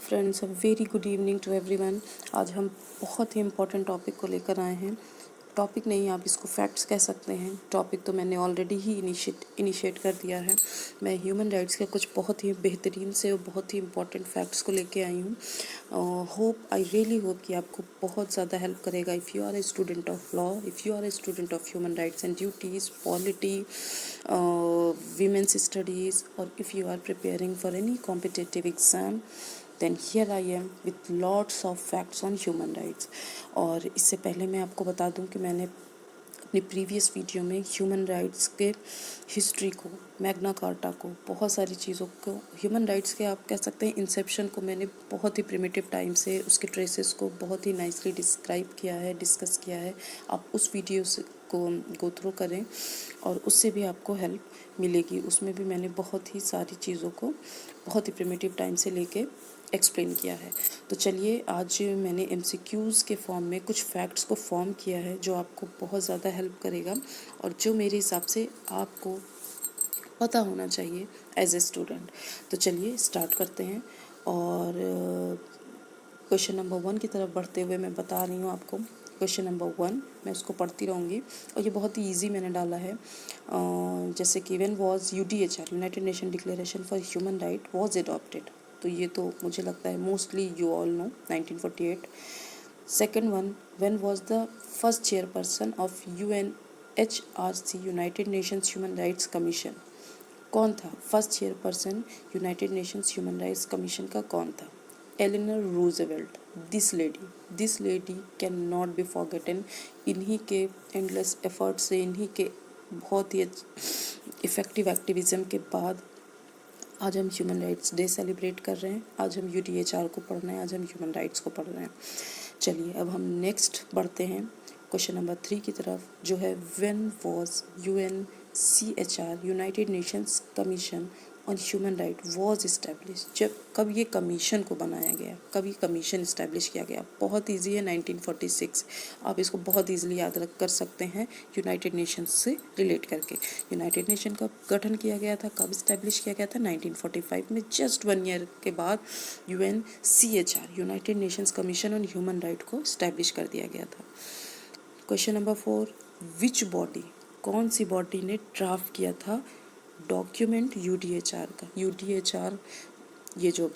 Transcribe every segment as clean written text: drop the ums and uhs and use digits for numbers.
Friends, a very good evening to everyone. आज हम बहुत ही इम्पोर्टेंट टॉपिक को लेकर आए हैं। टॉपिक नहीं, आप इसको फैक्ट्स कह सकते हैं। टॉपिक तो मैंने ऑलरेडी ही इनिशिएट कर दिया है। मैं ह्यूमन राइट्स के कुछ बहुत ही बेहतरीन से और बहुत ही इम्पोर्टेंट फैक्ट्स को लेके आई हूँ। आई रियली होप कि आपको बहुत ज़्यादा हेल्प करेगा। If you are a student of law, if you are a student of human rights and duties, polity, women's studies, or if you are preparing for any competitive exam, then here I am with lots of facts on human rights। और इससे पहले मैं आपको बता दूं कि मैंने अपनी प्रीवियस वीडियो में ह्यूमन राइट्स के हिस्ट्री को, मैग्ना कार्टा को, बहुत सारी चीज़ों को, ह्यूमन राइट्स के आप कह सकते हैं इंसेप्शन को मैंने बहुत ही प्रिमिटिव टाइम से उसके ट्रेसेस को बहुत ही नाइसली डिस्क्राइब किया है, डिस्कस किया है। आप उस वीडियो से को गो थ्रू करें और उससे भी आपको हेल्प मिलेगी। उसमें भी मैंने बहुत ही सारी चीज़ों को बहुत ही प्रिमिटिव टाइम से लेके एक्सप्लेन किया है। तो चलिए, आज मैंने MCQs के फॉर्म में कुछ फैक्ट्स को फॉर्म किया है जो आपको बहुत ज़्यादा हेल्प करेगा और जो मेरे हिसाब से आपको पता होना चाहिए एज ए स्टूडेंट। तो चलिए स्टार्ट करते हैं। और क्वेश्चन नंबर 1 की तरफ बढ़ते हुए मैं बता रही हूँ आपको। क्वेश्चन नंबर 1 मैं उसको पढ़ती रहूँगी और ये बहुत ही ईजी मैंने डाला है। जैसे कि when was UDHR, United Nation declaration for human right, was adopted. तो ये तो मुझे लगता है mostly you all know, 1948। Second one, when was the first chairperson of UNHRC, United Nations human rights commission. कौन था first chairperson United Nations human rights commission का? कौन था? Eleanor Roosevelt. This lady can not be forgotten. इन्हीं के endless effort से, इन्हीं के बहुत ही इफ़ेक्टिव एक्टिविज़म के बाद आज हम ह्यूमन राइट्स डे सेलिब्रेट कर रहे हैं। आज हम UDHR को पढ़ रहे हैं, आज हम ह्यूमन राइट्स को पढ़ रहे हैं। चलिए अब हम नेक्स्ट बढ़ते हैं क्वेश्चन नंबर 3 की तरफ, जो है when was UNCHR, United Nations commission on human right was establish. कब ये कमीशन को बनाया गया, कब ये कमीशन इस्टेब्लिश किया गया? बहुत ईजी है, 1946। आप इसको बहुत ईजिली याद रख कर सकते हैं यूनाइटेड नेशंस से रिलेट करके। यूनाइटेड नेशन का गठन किया गया था, कब इस्टेब्लिश किया गया था? 1945 में। जस्ट 1 ईयर के बाद UNCHR, United Nations commission on human right को इस्टेब्लिश कर दिया गया था। क्वेश्चन नंबर 4, विच बॉडी, कौन सी बॉडी ने ड्राफ्ट किया था डॉक्यूमेंट UDHR का? UDHR ये जो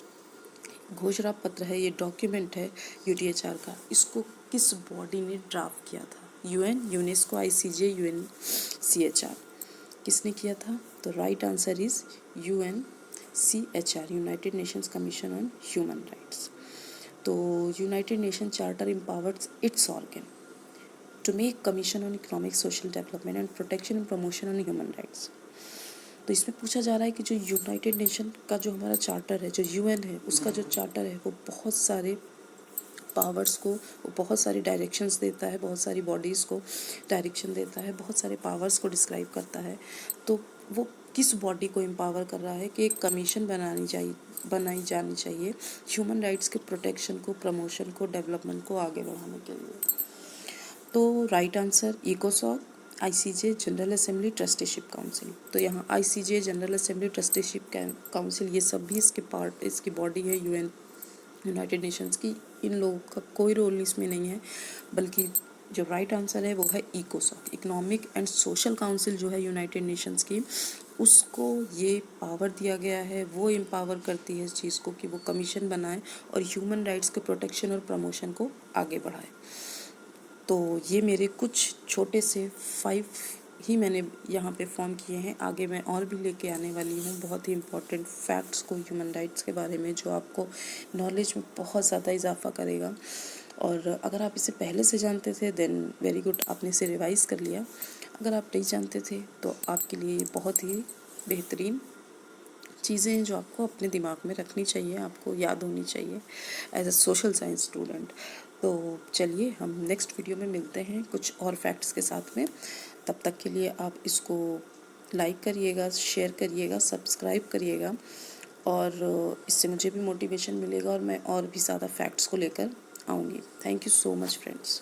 घोषणा पत्र है, ये डॉक्यूमेंट है UDHR का, इसको किस बॉडी ने ड्राफ्ट किया था? UN, UNESCO, ICJ, UNCHR। किसने किया था? तो right answer is UNCHR, United Nations commission on human rights. तो United Nation charter empowers its organ to make commission on economic, social development and protection and promotion on human rights. तो इसमें पूछा जा रहा है कि जो यूनाइटेड नेशन का जो हमारा चार्टर है, जो UN है, उसका जो चार्टर है वो बहुत सारे पावर्स को, वो बहुत सारी डायरेक्शंस देता है, बहुत सारी बॉडीज़ को डायरेक्शन देता है, बहुत सारे पावर्स को डिस्क्राइब करता है। तो वो किस बॉडी को एम्पावर कर रहा है कि एक कमीशन बनाई जानी चाहिए ह्यूमन राइट्स के प्रोटेक्शन को, प्रमोशन को, डेवलपमेंट को आगे बढ़ाने के लिए? तो राइट आंसर इकोसॉक, ICJ, general assembly, trusteeship council. तो यहाँ ICJ, general assembly, trusteeship council, ये सब भी इसकी बॉडी है यूनाइटेड नेशंस की। इन लोगों का कोई रोल इसमें नहीं है, बल्कि जो राइट आंसर है वो है इकोसॉक, इकोनॉमिक एंड सोशल काउंसिल जो है यूनाइटेड नेशंस की, उसको ये पावर दिया गया है, वो एम्पावर करती है इस चीज़ को कि वो कमीशन बनाए और ह्यूमन राइट्स के प्रोटेक्शन और प्रमोशन को आगे बढ़ाए। तो ये मेरे कुछ छोटे से 5 ही मैंने यहाँ पे फॉर्म किए हैं। आगे मैं और भी लेके आने वाली हूँ बहुत ही इम्पोर्टेंट फैक्ट्स को ह्यूमन राइट्स के बारे में, जो आपको नॉलेज में बहुत ज़्यादा इजाफा करेगा। और अगर आप इसे पहले से जानते थे देन वेरी गुड, आपने इसे रिवाइज़ कर लिया। अगर आप नहीं जानते थे तो आपके लिए ये बहुत ही बेहतरीन चीज़ें हैं जो आपको अपने दिमाग में रखनी चाहिए, आपको याद होनी चाहिए as a social science student. तो चलिए हम नेक्स्ट वीडियो में मिलते हैं कुछ और फैक्ट्स के साथ में। तब तक के लिए आप इसको लाइक करिएगा, शेयर करिएगा, सब्सक्राइब करिएगा, और इससे मुझे भी मोटिवेशन मिलेगा और मैं और भी ज़्यादा फैक्ट्स को लेकर आऊँगी। Thank you so much friends.